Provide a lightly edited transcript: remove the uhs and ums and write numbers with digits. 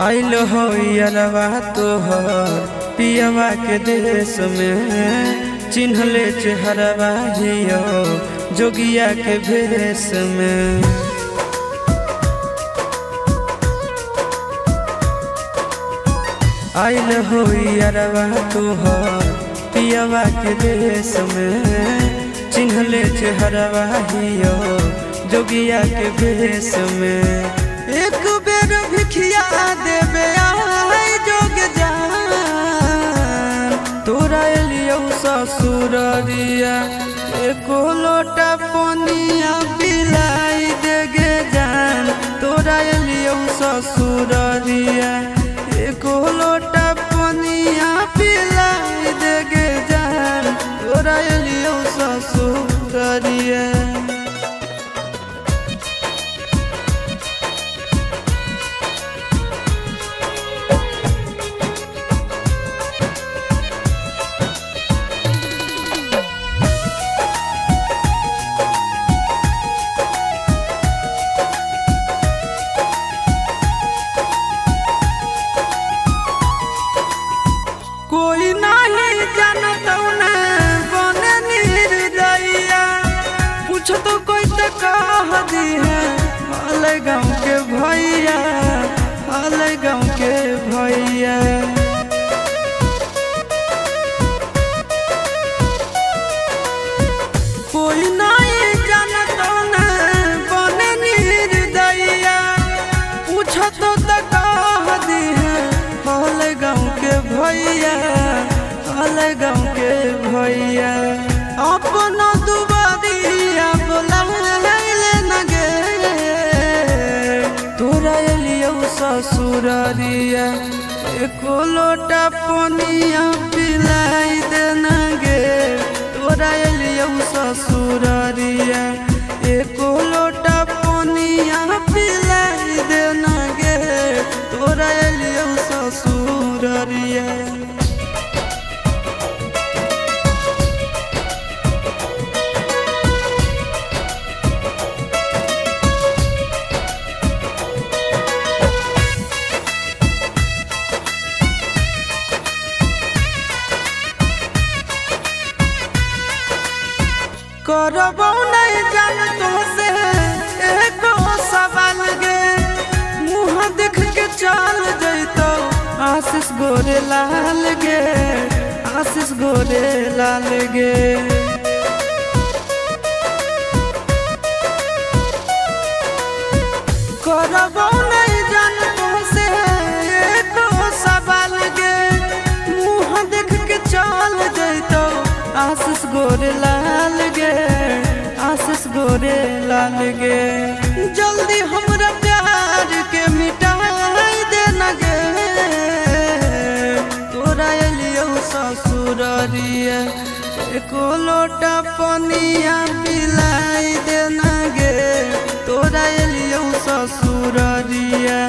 आइल हो यारवा तोहर पियवा के देश में, चिन्हले चेहरवा हियो जोगिया के भेष में। आइल हो यारवा तोहर पियवा के देश में, चिन्हले चेहरवा हियो जोगिया के भेष में। एक बेर भिखिया देवे आए जोग जान, तोरा एलियो ससुररिया एको लोटा पनिया पिलाई देगे जान। तोरा एलियो ससुररिया एको लोटा पनिया पिलाई देगे जान। तोरा एलियो ससुररिया कोई नहीं जानत बने निर्दयिया, पूछ तो कोई तो कह दी है हाल गाँव के भैया, हाल गाँव के भैया। कोई नहीं जानत बने निर्दयिया, पूछ तो कह दी है हाल गाँव के भैया, हाल गाँव के भैया। अपना दुबारिया बोला न गे, तोरा एलियो ससुररिया एको लोटा पनिया पिलाई देना गे। तोरा एलियो ससुररिया एको लोटा पनिया पिलाई देना गे। तोरा एलियो ससुररिया करबो नहीं जान तुमसे एको सवाल गे, मुँह देख के चल जैतो आशीष गोरे लाल गे, आशीष गोरे लाल गे। करबो नहीं जान तुमसे एको सवाल गे, मुँह देख के चल जैतो आशीष गोरे लाल गे, आशीष गोरे लाल गे। जल्दी हमरा प्यार के मिटाई देना गे। तोरा एलियो ससुररिया एको लोटा पनिया पिलाई देना गे। तोरा एलियो ससुररिया